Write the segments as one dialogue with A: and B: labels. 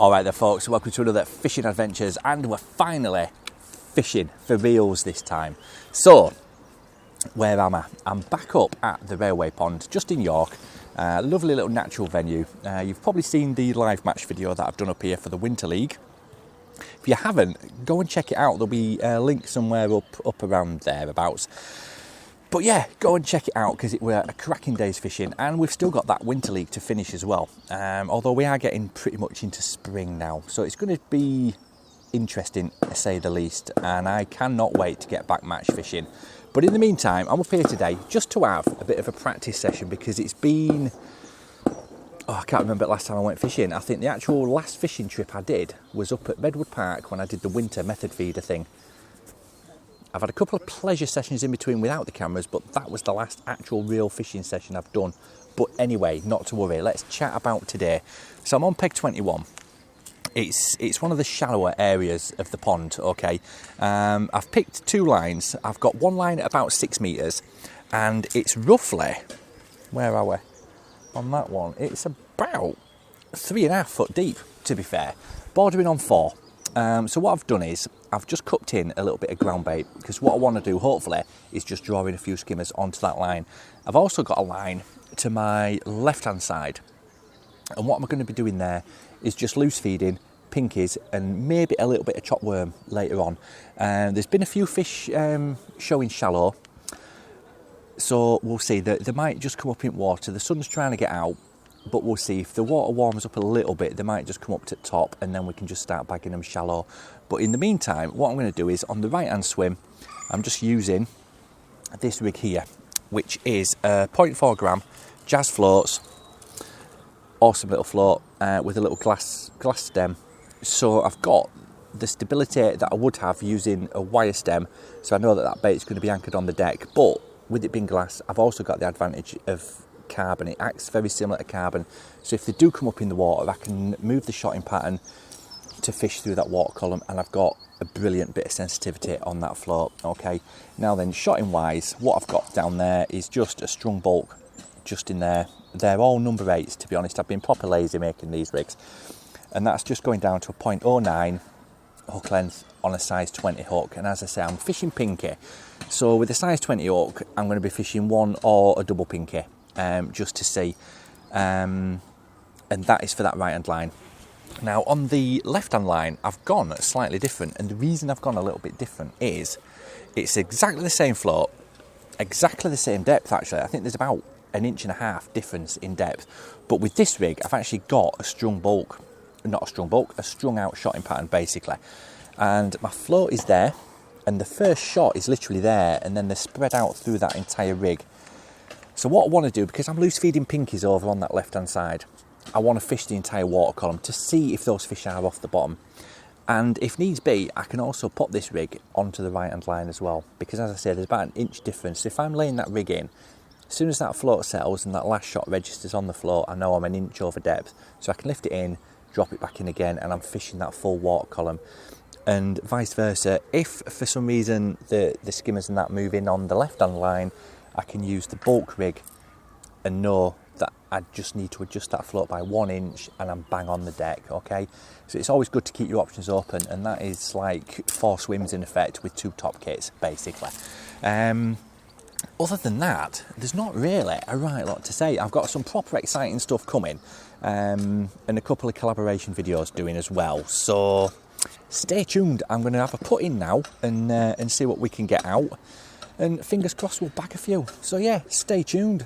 A: Alright then folks, welcome to another fishing adventures, and we're finally fishing for reals this time. So, where am I? I'm back up at the Railway Pond, just in York. Lovely little natural venue. You've probably seen the live match video that I've done up here for the Winter League. If you haven't, go and check it out. There'll be a link somewhere up around thereabouts. But yeah, go and check it out because it were a cracking day's fishing, and we've still got that Winter League to finish as well. Although we are getting pretty much into spring now, so it's going to be interesting to say the least, and I cannot wait to get back match fishing. But in the meantime, I'm up here today just to have a bit of a practice session because it's been... Oh, I can't remember the last time I went fishing. I think the actual last fishing trip I did was up at Redwood Park when I did the winter method feeder thing. I've had a couple of pleasure sessions in between without the cameras, but that was the last actual real fishing session I've done. But anyway, not to worry, let's chat about today. So I'm on peg 21. It's one of the shallower areas of the pond, okay? I've picked two lines. I've got one line at about 6 metres, and it's roughly, where are we? On that one, it's about 3.5 foot deep, to be fair, bordering on 4. So what I've done is I've just cooked in a little bit of ground bait, because what I want to do hopefully is just draw in a few skimmers onto that line. I've also got a line to my left hand side, and what I'm going to be doing there is just loose feeding pinkies and maybe a little bit of chopped worm later on. There's been a few fish showing shallow, so we'll see. They might just come up in water. The sun's trying to get out, but we'll see. If the water warms up a little bit, they might just come up to the top, and then we can just start bagging them shallow. But in the meantime, what I'm going to do is on the right hand swim, I'm just using this rig here, which is a 0.4 gram Jazz floats. Awesome little float with a little glass stem. So I've got the stability that I would have using a wire stem, so I know that bait's going to be anchored on the deck. But with it being glass, I've also got the advantage of carbon. It acts very similar to carbon, so if they do come up in the water, I can move the shotting pattern to fish through that water column, and I've got a brilliant bit of sensitivity on that float. Okay, now then, shotting wise, what I've got down there is just a strung bulk just in there. They're all number 8s, to be honest. I've been proper lazy making these rigs, and that's just going down to a 0.09 hook length on a size 20 hook. And as I say, I'm fishing Pinkie, so with a size 20 hook I'm going to be fishing one or a double Pinkie, just to see, and that is for that right hand line. Now on the left hand line I've gone slightly different, and the reason I've gone a little bit different is it's exactly the same float, exactly the same depth actually. I think there's about 1.5 inches difference in depth, but with this rig I've actually got a strung bulk, not a strung bulk, a strung out shotting pattern basically, and my float is there, and the first shot is literally there, and then they're spread out through that entire rig. So what I want to do, because I'm loose feeding pinkies over on that left hand side, I want to fish the entire water column to see if those fish are off the bottom. And if needs be, I can also pop this rig onto the right hand line as well, because as I say, there's about 1 inch difference. If I'm laying that rig in, as soon as that float settles and that last shot registers on the float, I know I'm 1 inch over depth, so I can lift it in, drop it back in again, and I'm fishing that full water column. And vice versa, if for some reason the skimmers and that move in on the left hand line, I can use the bulk rig and know that I just need to adjust that float by 1 inch and I'm bang on the deck, okay? So it's always good to keep your options open, and that is like 4 swims in effect with 2 top kits, basically. Other than that, there's not really a right lot to say. I've got some proper exciting stuff coming, and a couple of collaboration videos doing as well. So stay tuned. I'm going to have a put in now and see what we can get out. And fingers crossed we'll bag a few. So yeah, stay tuned.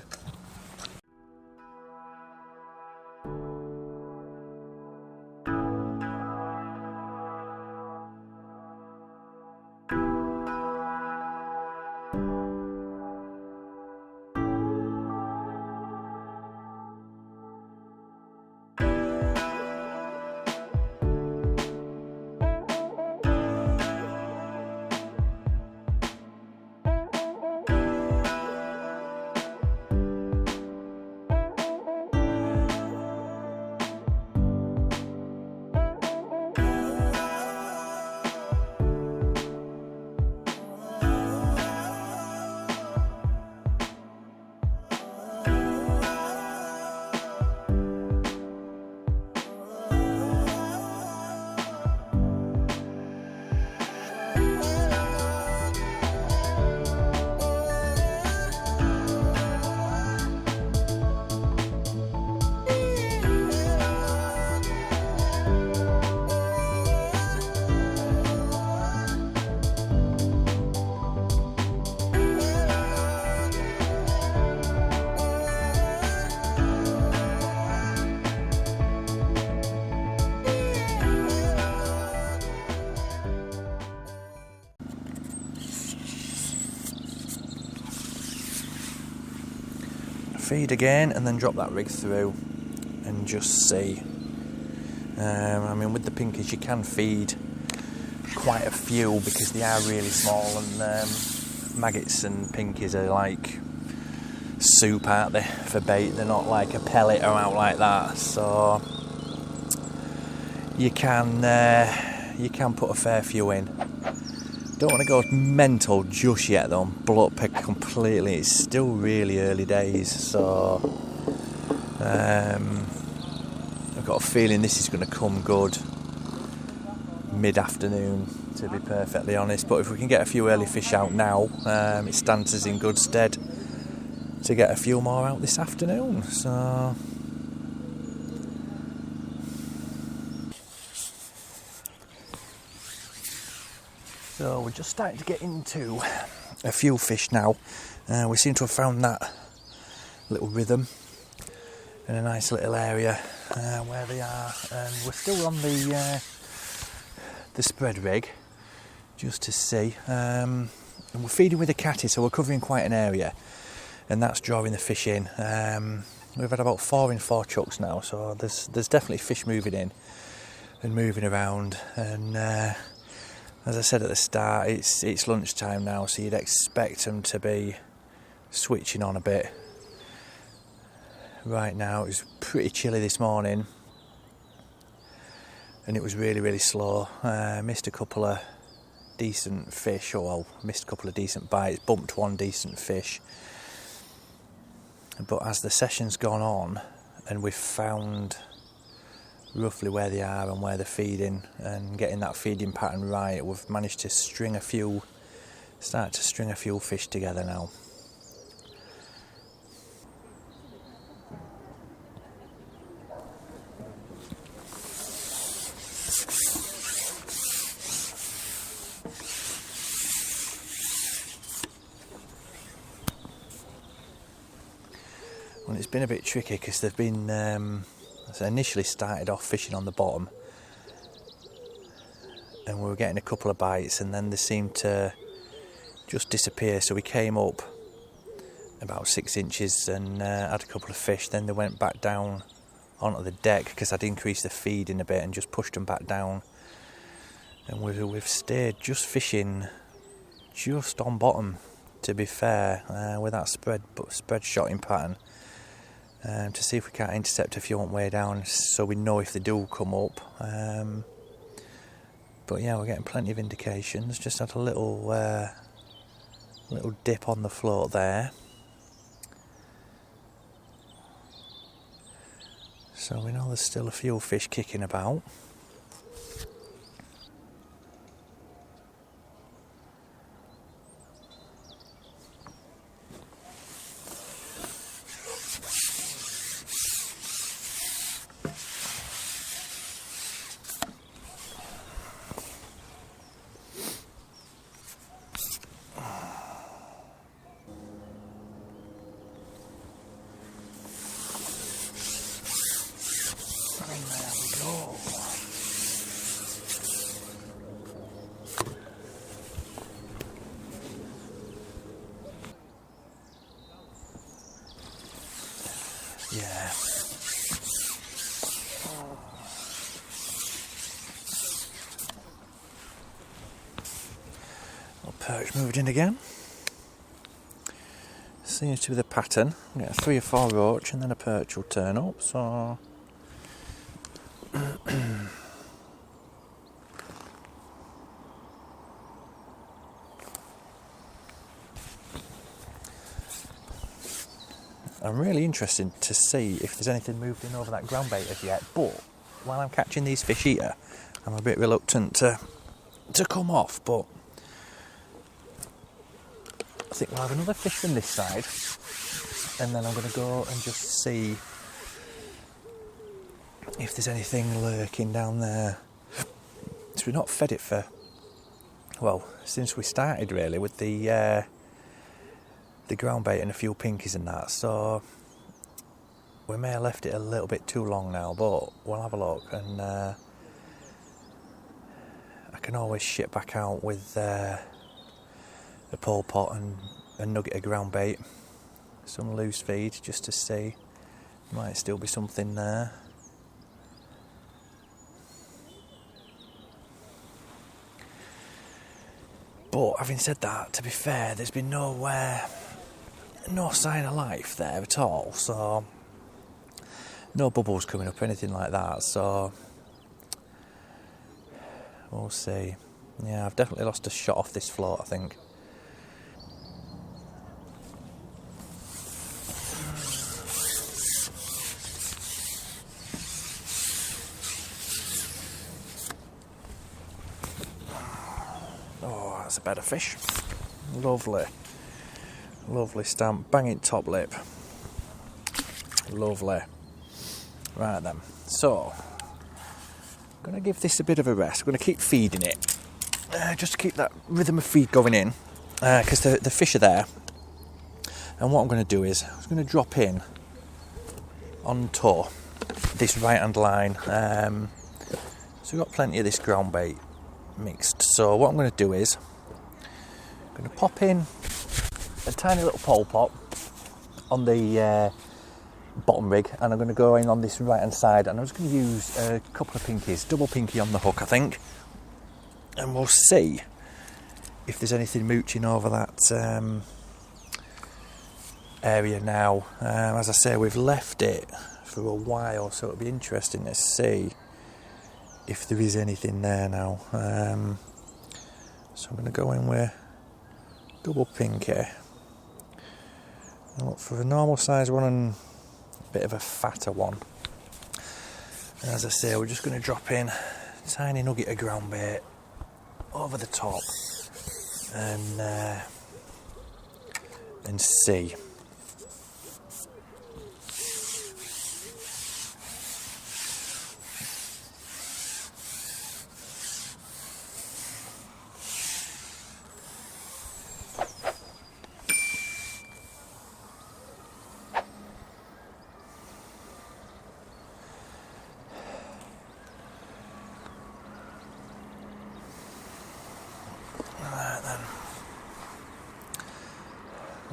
A: feed again and then drop that rig through and just see. I mean, with the pinkies you can feed quite a few because they are really small, and maggots and pinkies are like soup, aren't they, for bait? They're not like a pellet or out like that, so you can put a fair few in. Don't want to go mental just yet though, and blow up completely. It's still really early days, so I've got a feeling this is going to come good mid-afternoon, to be perfectly honest. But if we can get a few early fish out now, it stands us in good stead to get a few more out this afternoon. So we're just starting to get into a few fish now. We seem to have found that little rhythm in a nice little area where they are, and we're still on the spread rig just to see, and we're feeding with a catty, so we're covering quite an area, and that's drawing the fish in. We've had about 4 in 4 chucks now, so there's definitely fish moving in and moving around, and as I said at the start, it's lunchtime now, so you'd expect them to be switching on a bit. Right now, it was pretty chilly this morning, and it was really, really slow. Missed a couple of decent fish, missed a couple of decent bites, bumped one decent fish. But as the session's gone on, and we've found roughly where they are and where they're feeding, and getting that feeding pattern right, we've managed to start to string a few fish together now. Well, it's been a bit tricky because they've been so initially started off fishing on the bottom, and we were getting a couple of bites, and then they seemed to just disappear. So we came up about 6 inches and had a couple of fish. Then they went back down onto the deck because I'd increased the feeding a bit and just pushed them back down. And we've stayed just fishing just on bottom, to be fair, with that spread shotting pattern. To see if we can't intercept a few on way down, so we know if they do come up. But yeah, we're getting plenty of indications. Just had a little dip on the float there, so we know there's still a few fish kicking about. And there we go. Yeah. Little perch moved in again. Seems to be the pattern. We get 3 or 4 roach and then a perch will turn up, so I'm really interested to see if there's anything moved in over that ground bait as yet, but while I'm catching these fish here, I'm a bit reluctant to come off, but I think we'll have another fish from this side, and then I'm going to go and just see if there's anything lurking down there. So we've not fed it for, well, since we started really, with the ground bait and a few pinkies and that, so we may have left it a little bit too long now, but we'll have a look, and I can always ship back out with a pole pot and a nugget of ground bait, some loose feed just to see. Might still be something there. But having said that, to be fair, there's been no sign of life there at all, so no bubbles coming up, anything like that, so we'll see. Yeah, I've definitely lost a shot off this float, I think. Oh, that's a better fish. Lovely. Lovely stamp, banging top lip. Lovely. Right then, so I'm going to give this a bit of a rest. I'm going to keep feeding it, just to keep that rhythm of feed going in, because the fish are there. And what I'm going to do is I'm going to drop in onto this right hand line. So we've got plenty of this ground bait mixed. So what I'm going to do is I'm going to pop in a tiny little pole pot on the bottom rig, and I'm going to go in on this right hand side, and I'm just going to use a couple of pinkies, double pinky on the hook I think, and we'll see if there's anything mooching over that area now. As I say, we've left it for a while, so it'll be interesting to see if there is anything there now. So I'm going to go in with double pinky and look for a normal size one and a bit of a fatter one. And as I say, we're just going to drop in a tiny nugget of ground bait over the top and see.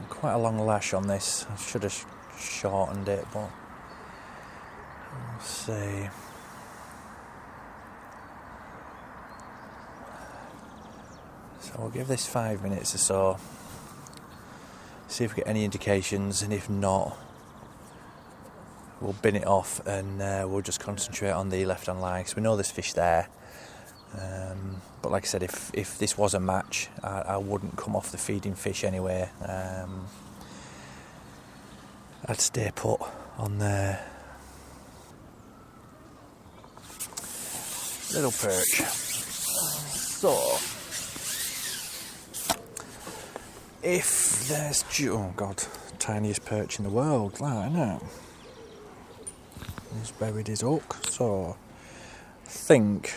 A: Quite a long lash on this. I should have shortened it, but we'll see. So we'll give this 5 minutes or so, see if we get any indications, and if not, we'll bin it off and we'll just concentrate on the left hand line, because we know there's fish there. But like I said, if this was a match, I wouldn't come off the feeding fish anyway. I'd stay put on there. Little perch. So, if there's... Oh God, tiniest perch in the world, like, isn't it? He's buried his hook, so I think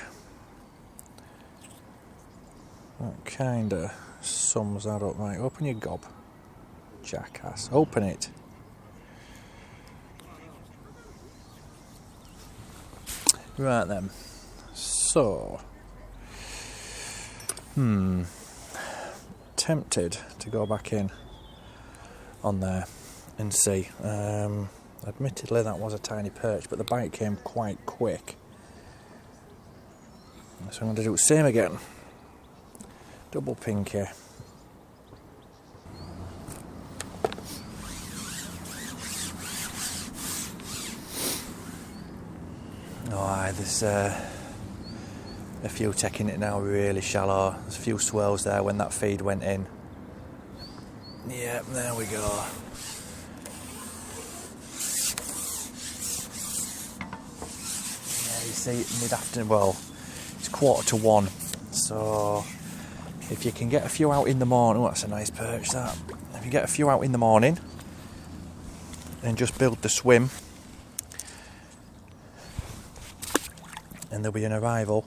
A: that kind of sums that up. Right, open your gob, jackass. Open it. Right then. So, tempted to go back in on there and see. Admittedly, that was a tiny perch, but the bite came quite quick. So I'm going to do the same again. Double pinky. Oh, there's a few taking it now really shallow. There's a few swirls there when that feed went in. Yep, there we go. Yeah, you see, mid-afternoon, well, it's 1:45, so if you can get a few out in the morning, oh, that's a nice perch, that. If you get a few out in the morning and just build the swim, and there'll be an arrival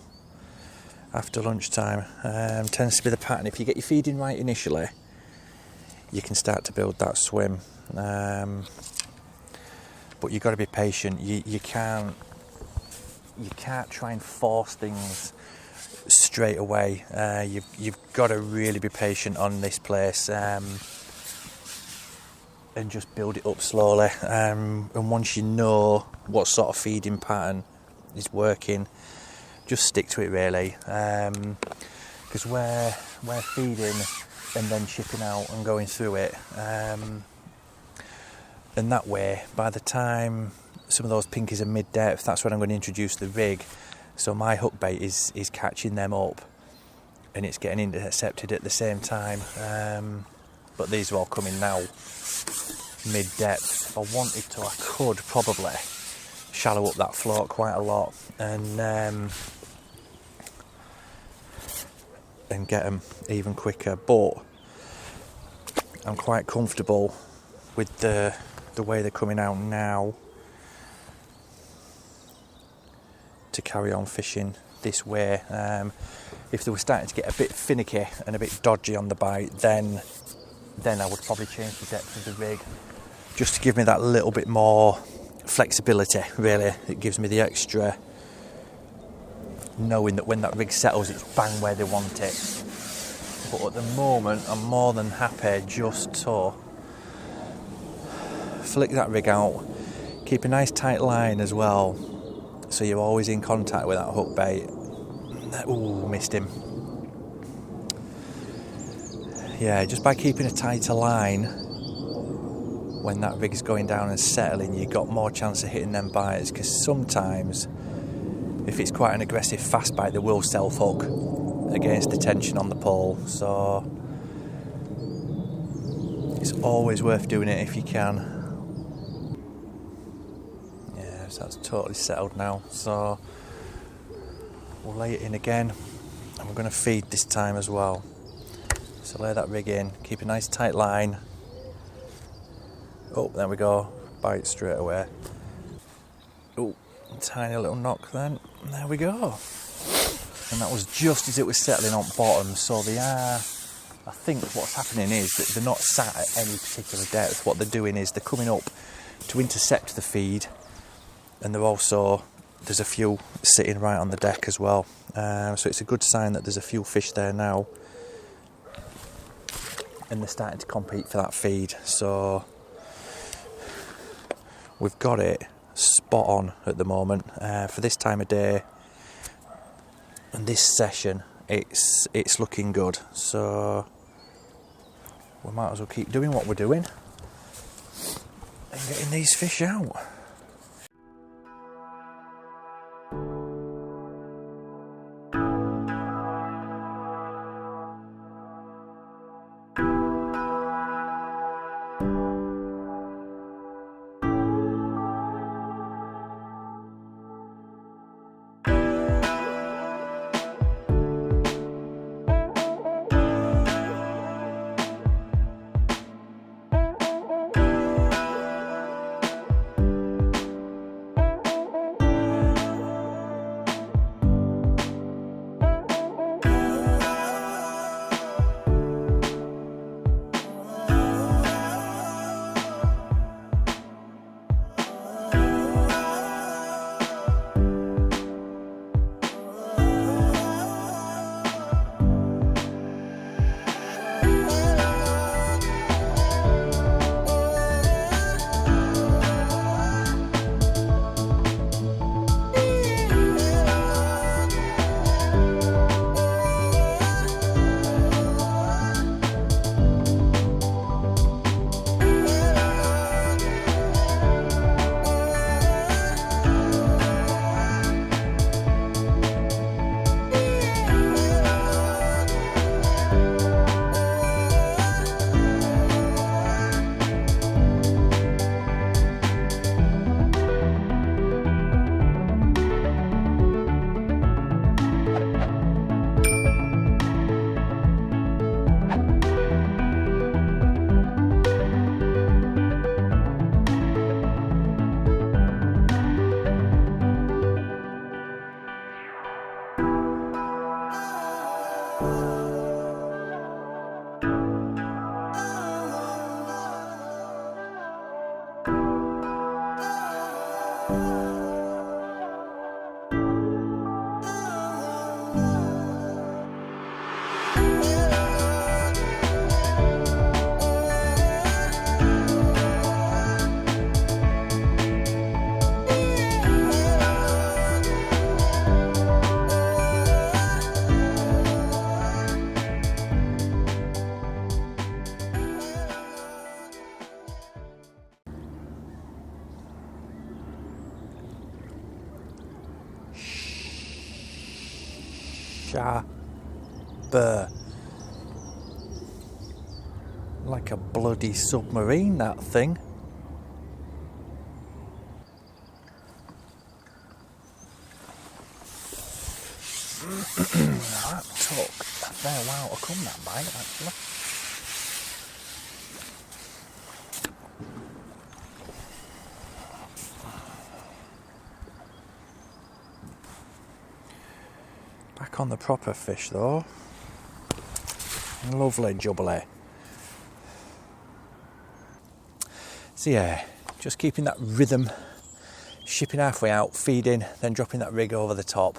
A: after lunchtime. Tends to be the pattern. If you get your feeding right initially, you can start to build that swim. But you've got to be patient. You can't try and force things straight away. You've got to really be patient on this place. and just build it up slowly. And once you know what sort of feeding pattern is working, just stick to it really. Because we're feeding and then shipping out and going through it. And that way, by the time some of those pinkies are mid-depth, that's when I'm going to introduce the rig. So my hook bait is catching them up and it's getting intercepted at the same time. But these are all coming now mid-depth. If I wanted to, I could probably shallow up that float quite a lot and get them even quicker. But I'm quite comfortable with the way they're coming out now to carry on fishing this way. If they were starting to get a bit finicky and a bit dodgy on the bite, then I would probably change the depth of the rig just to give me that little bit more flexibility, really. It gives me the extra knowing that when that rig settles, it's bang where they want it. But at the moment, I'm more than happy just to flick that rig out, keep a nice tight line as well, so you're always in contact with that hook bait. Ooh, missed him. Yeah, just by keeping a tighter line, when that rig is going down and settling, you've got more chance of hitting them bites, because sometimes, if it's quite an aggressive fast bite, they will self-hook against the tension on the pole. So it's always worth doing it if you can. Yeah, so that's totally settled now. So we'll lay it in again, and we're going to feed this time as well. So lay that rig in, keep a nice tight line. Oh, there we go, bite straight away. Oh, tiny little knock then, there we go. And that was just as it was settling on bottom. So they are, I think what's happening is that they're not sat at any particular depth. What they're doing is they're coming up to intercept the feed, and they're also, there's a few sitting right on the deck as well. So it's a good sign that there's a few fish there now, and they're starting to compete for that feed. So we've got it spot on at the moment for this time of day and this session. It's looking good, so we might as well keep doing what we're doing and getting these fish out. sharp. Like a bloody submarine, that thing. That took a fair while to come, that bite, actually. Back on the proper fish though. Lovely jubilee. So yeah, just keeping that rhythm, shipping halfway out, feeding, then dropping that rig over the top.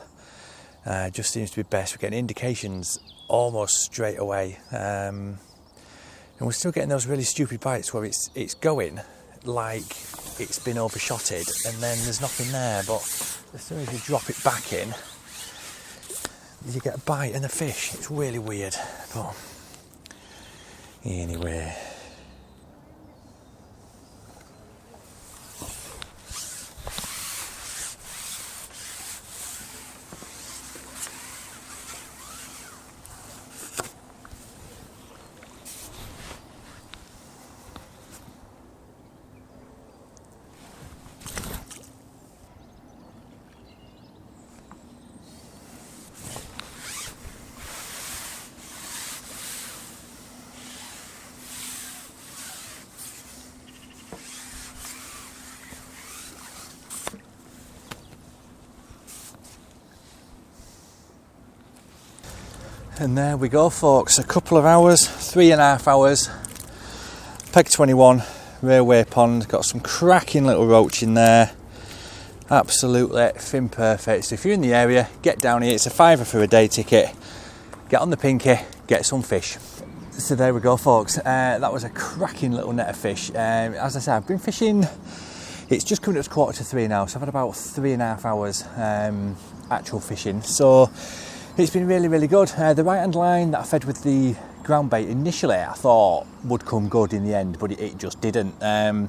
A: Just seems to be best. We're getting indications almost straight away. And we're still getting those really stupid bites where it's going like it's been overshotted and then there's nothing there, but as soon as you drop it back in, you get a bite and a fish. It's really weird, but anyway. And there we go, folks, a couple of hours, 3.5 hours, peg 21, railway pond, got some cracking little roach in there, absolutely fin perfect. So if you're in the area, get down here, it's a £5 for a day ticket, get on the Pinkie, get some fish. So there we go, folks, that was a cracking little net of fish. As I said, I've been fishing, it's just coming up to 2:45 now, so I've had about 3.5 hours actual fishing. So it's been really, really good. The right hand line that I fed with the ground bait initially I thought would come good in the end, but it just didn't. I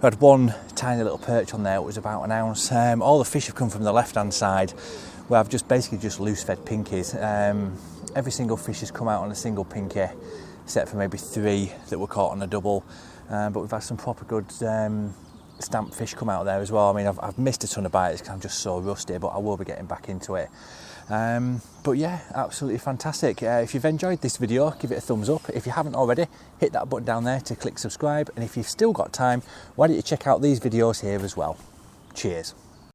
A: had one tiny little perch on there, it was about 1 ounce. All the fish have come from the left hand side where I've just loose fed Pinkies. Every single fish has come out on a single Pinkie, except for maybe 3 that were caught on a double. But we've had some proper good stamped fish come out there as well. I mean, I've missed a ton of bites because I'm just so rusty, but I will be getting back into it. But yeah, absolutely fantastic. If you've enjoyed this video, give it a thumbs up. If you haven't already, hit that button down there to click subscribe. And if you've still got time, why don't you check out these videos here as well. Cheers.